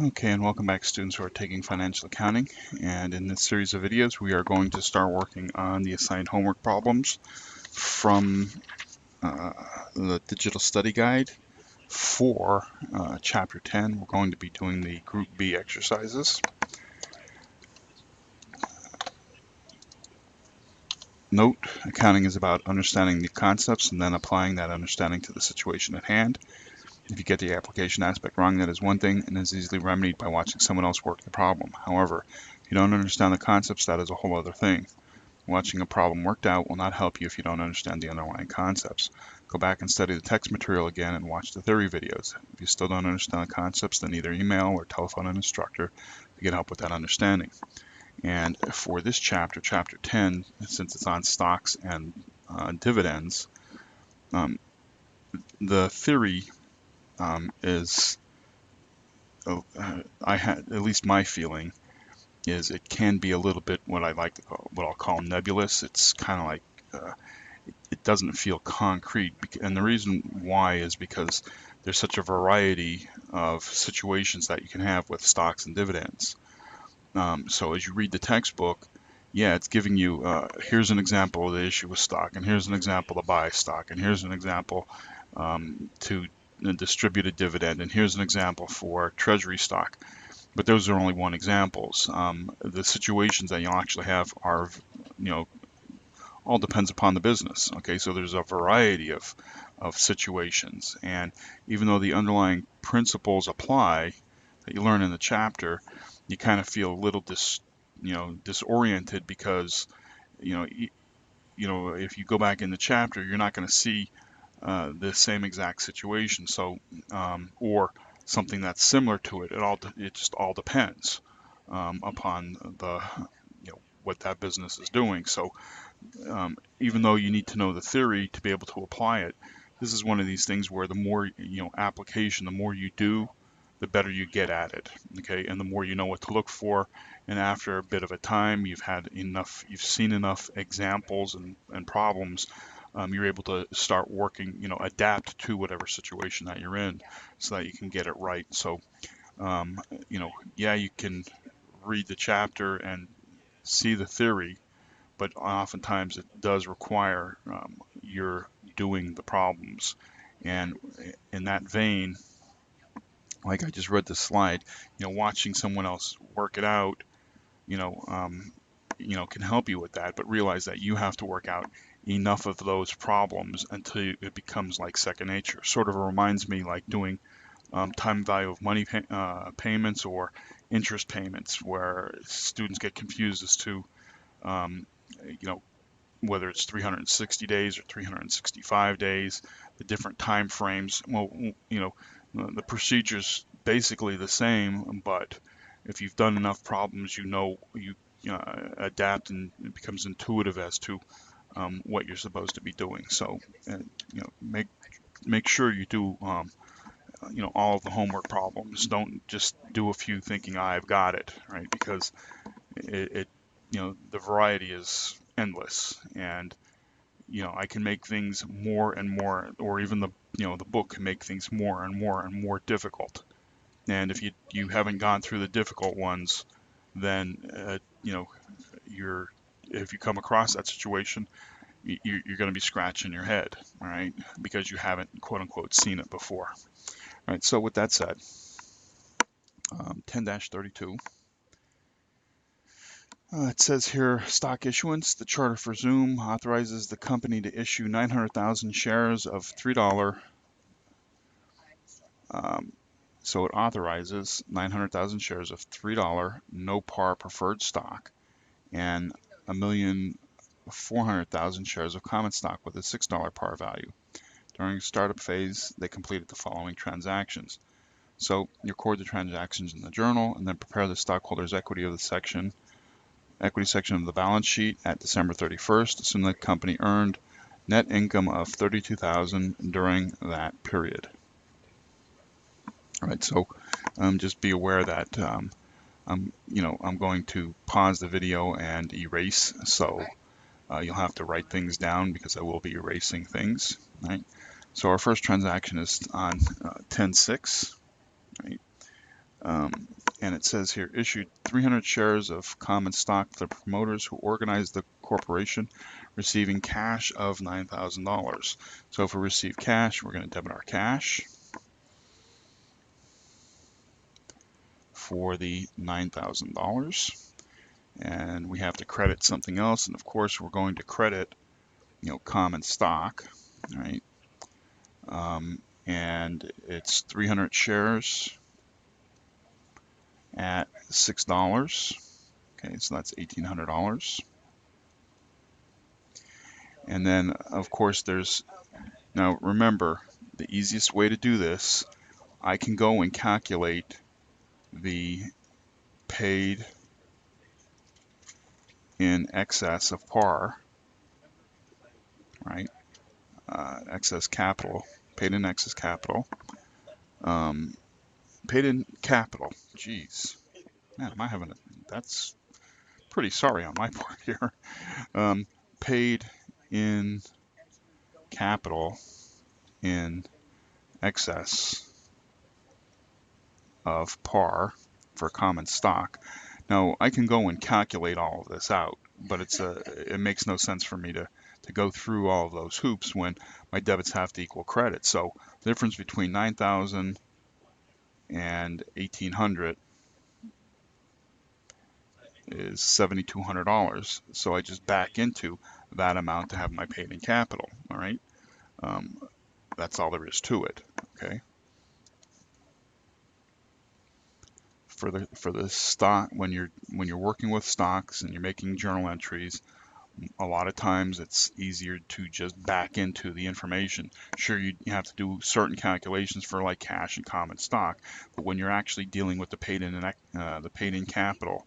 Okay, and welcome back, students who are taking financial accounting. And in this series of videos, we are going to start working on the assigned homework problems from the digital study guide for Chapter 10. We're going to be doing the Group B exercises. Note, accounting is about understanding the concepts and then applying that understanding to the situation at hand. If you get the application aspect wrong, that is one thing and is easily remedied by watching someone else work the problem. However, if you don't understand the concepts, that is a whole other thing. Watching a problem worked out will not help you if you don't understand the underlying concepts. Go back and study the text material again and watch the theory videos. If you still don't understand the concepts, then either email or telephone an instructor to get help with that understanding. And for this chapter, Chapter 10, since it's on stocks and dividends, the theory is, at least my feeling, is it can be a little bit what I'll call nebulous. It's kind of like it doesn't feel concrete, and the reason why is because there's such a variety of situations that you can have with stocks and dividends. So as you read the textbook, yeah, it's giving you here's an example of the issue with stock, and here's an example to buy stock, and here's an example to distribute a dividend, and here's an example for treasury stock. But those are only one examples. The situations that you'll actually have are, all depends upon the business. Okay, so there's a variety of situations, and even though the underlying principles apply that you learn in the chapter, you kind of feel a little disoriented because if you go back in the chapter, you're not going to see the same exact situation. So or something that's similar to it. It just all depends upon the what that business is doing. So even though you need to know the theory to be able to apply it, this is one of these things where the more application, the more you do, the better you get at it. Okay, and the more you know what to look for, and after a bit of a time, you've seen enough examples and problems. You're able to start working, adapt to whatever situation that you're in, so that you can get it right. So, yeah, you can read the chapter and see the theory, but oftentimes it does require you're doing the problems. And in that vein, like I just read the slide, watching someone else work it out, can help you with that, but realize that you have to work out enough of those problems until it becomes like second nature. Sort of reminds me like doing time value of money payments or interest payments, where students get confused as to whether it's 360 days or 365 days, the different time frames. Well, the procedure's basically the same, but if you've done enough problems, you adapt, and it becomes intuitive as to what you're supposed to be doing. So, make sure you do all of the homework problems. Don't just do a few thinking I've got it, right? Because the variety is endless, and I can make things more and more, or even the book can make things more and more and more difficult. And if you haven't gone through the difficult ones, then if you come across that situation, you're going to be scratching your head, all right, because you haven't quote unquote seen it before. All right, so with that said, 10-32. It says here, stock issuance. The charter for Zoom authorizes the company to issue 900,000 shares of $3. So it authorizes 900,000 shares of $3 no par preferred stock and 1,400,000 shares of common stock with a $6 par value. During the startup phase, they completed the following transactions. So you record the transactions in the journal and then prepare the stockholders' equity section of the balance sheet at December 31st. Assume the company earned net income of $32,000 during that period. All right, so just be aware that I'm going to pause the video and erase, so you'll have to write things down because I will be erasing things. So our first transaction is on 10/6. Right? And it says here, issued 300 shares of common stock to the promoters who organized the corporation, receiving cash of $9,000. So if we receive cash, we're going to debit our cash for the $9,000. And we have to credit something else. And of course, we're going to credit, common stock, right? And it's 300 shares at $6. Okay, so that's $1,800. And then, of course, now remember, the easiest way to do this, I can go and calculate the paid in excess of par, right? Excess capital, paid in excess capital, paid in capital. Geez, man, that's pretty sorry on my part here. Paid in capital in excess of par for common stock. Now I can go and calculate all of this out, but it makes no sense for me to go through all of those hoops when my debits have to equal credit. So the difference between 9,000 and 1,800 is $7,200. So I just back into that amount to have my paid in capital. All right, that's all there is to it. Okay. For the stock, when you're working with stocks and you're making journal entries, a lot of times it's easier to just back into the information. Sure, you have to do certain calculations for like cash and common stock, but when you're actually dealing with the paid in capital,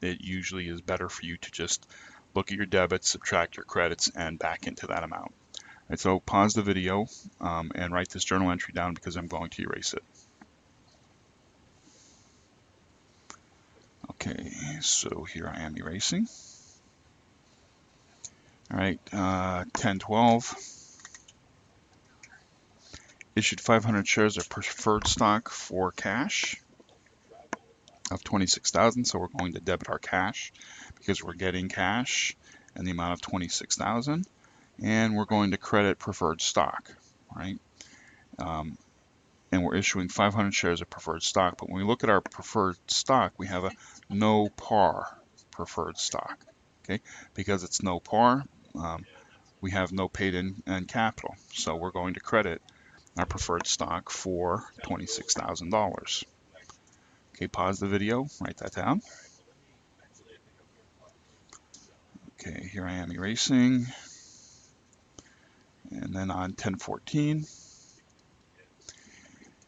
it usually is better for you to just look at your debits, subtract your credits, and back into that amount. Right, so pause the video and write this journal entry down because I'm going to erase it. Okay, so here I am erasing. All right, 1012. Issued 500 shares of preferred stock for cash of 26,000. So we're going to debit our cash because we're getting cash in the amount of 26,000, and we're going to credit preferred stock, right? And we're issuing 500 shares of preferred stock. But when we look at our preferred stock, we have a no par preferred stock, okay? Because it's no par, we have no paid in capital. So we're going to credit our preferred stock for $26,000. Okay, pause the video, write that down. Okay, here I am erasing. And then on 1014,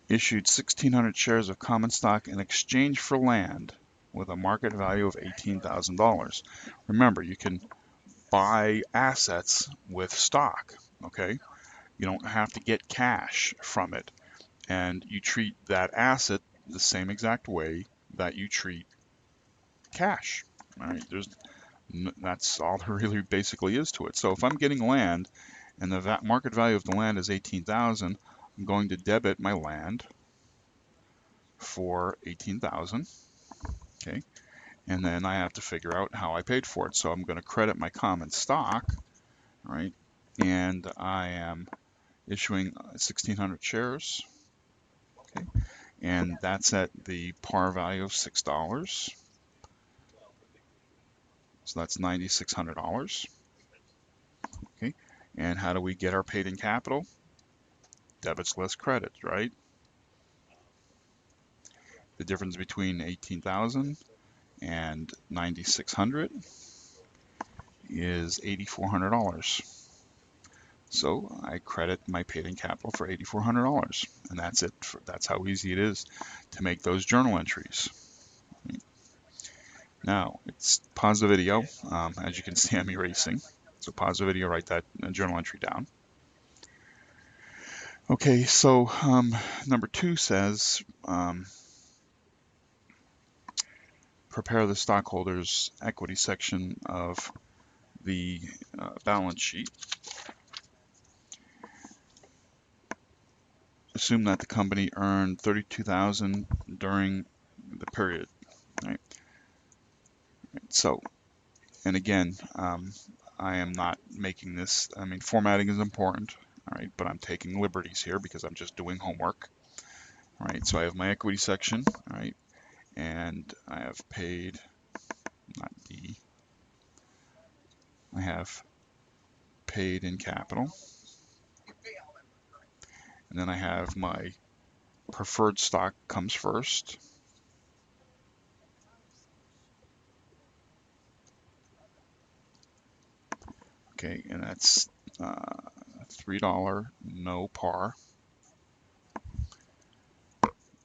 issued 1,600 shares of common stock in exchange for land with a market value of $18,000. Remember, you can buy assets with stock, okay? You don't have to get cash from it. And you treat that asset the same exact way that you treat cash. All right, that's all there really basically is to it. So if I'm getting land and the market value of the land is 18,000, I'm going to debit my land for 18,000. Okay, and then I have to figure out how I paid for it. So I'm going to credit my common stock, right? And I am issuing 1,600 shares. Okay, and that's at the par value of $6. So that's $9,600. Okay, and how do we get our paid in capital? Debits less credits, right? The difference between 18,000 and 9,600 is $8,400. So I credit my paid in capital for $8,400, and that's it. That's how easy it is to make those journal entries. Now, it's pause the video. As you can see, I'm erasing. So pause the video, write that journal entry down. Okay, so number 2 says, prepare the stockholders' equity section of the balance sheet. assume that the company earned $32,000 during the period, right? So, and again, I am not making this, I mean, formatting is important, all right, but I'm taking liberties here because I'm just doing homework, all right? So I have my equity section, all right, and I have paid, not D, I have paid in capital, and then I have my preferred stock comes first, okay, and that's $3 no par,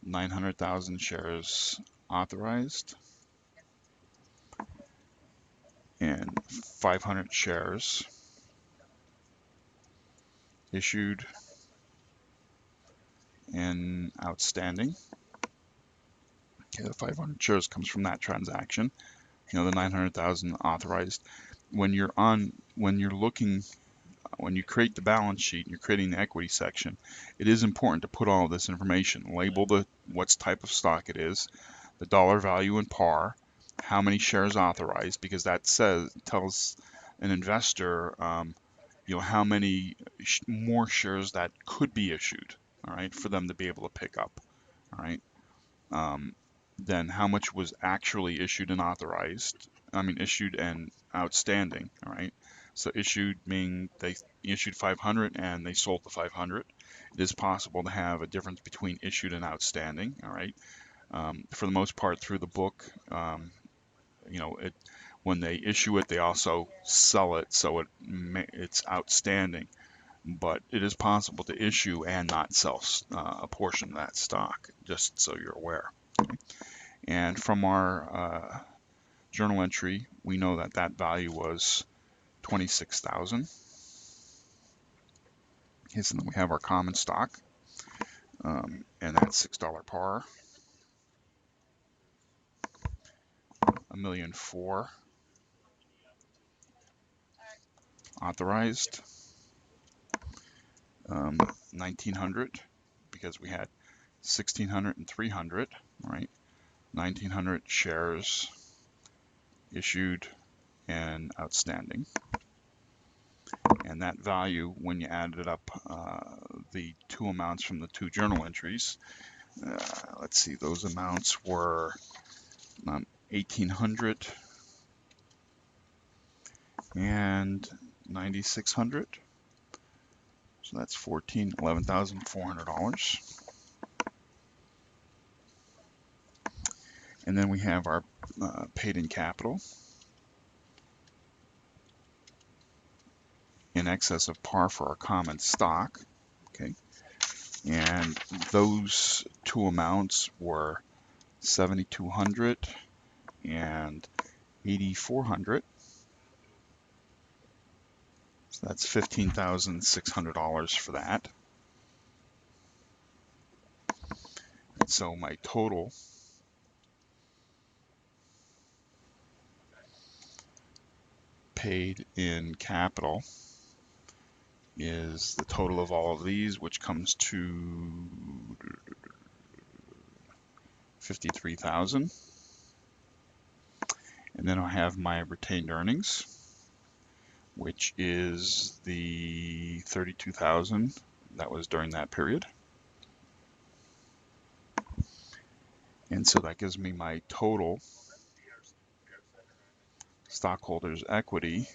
900,000 shares authorized, and 500 shares issued and outstanding. Okay, the 500 shares comes from that transaction. You know, the 900,000 authorized. When you're looking, when you create the balance sheet and you're creating the equity section, it is important to put all of this information. Label what type of stock it is, the dollar value in par, how many shares authorized, because that tells an investor, you know, how many more shares that could be issued, all right, for them to be able to pick up, all right. Then how much was actually issued and authorized, I mean issued and outstanding, all right. So issued meaning they issued 500 and they sold the 500. It is possible to have a difference between issued and outstanding, all right. For the most part through the book, you know, when they issue it, they also sell it, so it's outstanding. But it is possible to issue and not sell a portion of that stock, just so you're aware. Okay? And from our journal entry, we know that that value was 26,000. Okay, so then we have our common stock, and that's $6 par, 1,000,004 authorized, 1,900 because we had 1,600 and 300, right? 1,900 shares issued and outstanding. And that value, when you added up the two amounts from the two journal entries, let's see, those amounts were 1,800 and 9,600. So that's $11,400. And then we have our paid in capital in excess of par for our common stock. Okay, and those two amounts were 7,200 and 8,400. So that's $15,600 for that. And so my total paid in capital is the total of all of these, which comes to 53,000. And then I have my retained earnings, which is the 32,000 that was during that period. And so that gives me my total stockholders' equity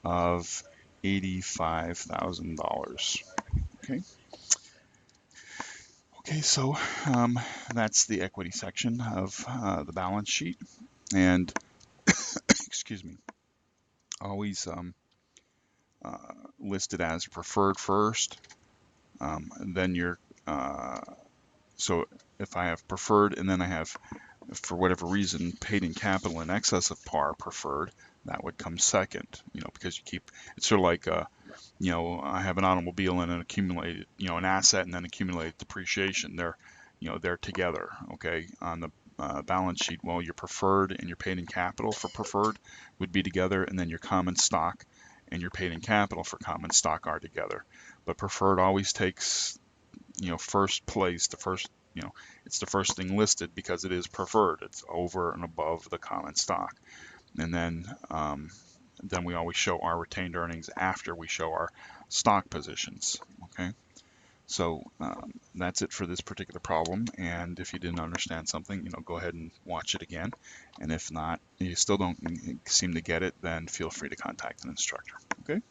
of $85,000. Okay. Okay, so that's the equity section of the balance sheet. And excuse me, always listed as preferred first. Then you're so if I have preferred and then I have, for whatever reason, paid in capital in excess of par preferred, that would come second, you know, because you keep, it's sort of like, you know, I have an automobile and an accumulated, you know, an asset and then accumulated depreciation. They're, you know, they're together, okay, on the balance sheet. Well, your preferred and your paid in capital for preferred would be together, and then your common stock and your paid in capital for common stock are together. But preferred always takes first place, it's the first thing listed because it is preferred. It's over and above the common stock. And then we always show our retained earnings after we show our stock positions. Okay. So that's it for this particular problem. And if you didn't understand something, go ahead and watch it again. And if not, you still don't seem to get it, then feel free to contact an instructor. Okay.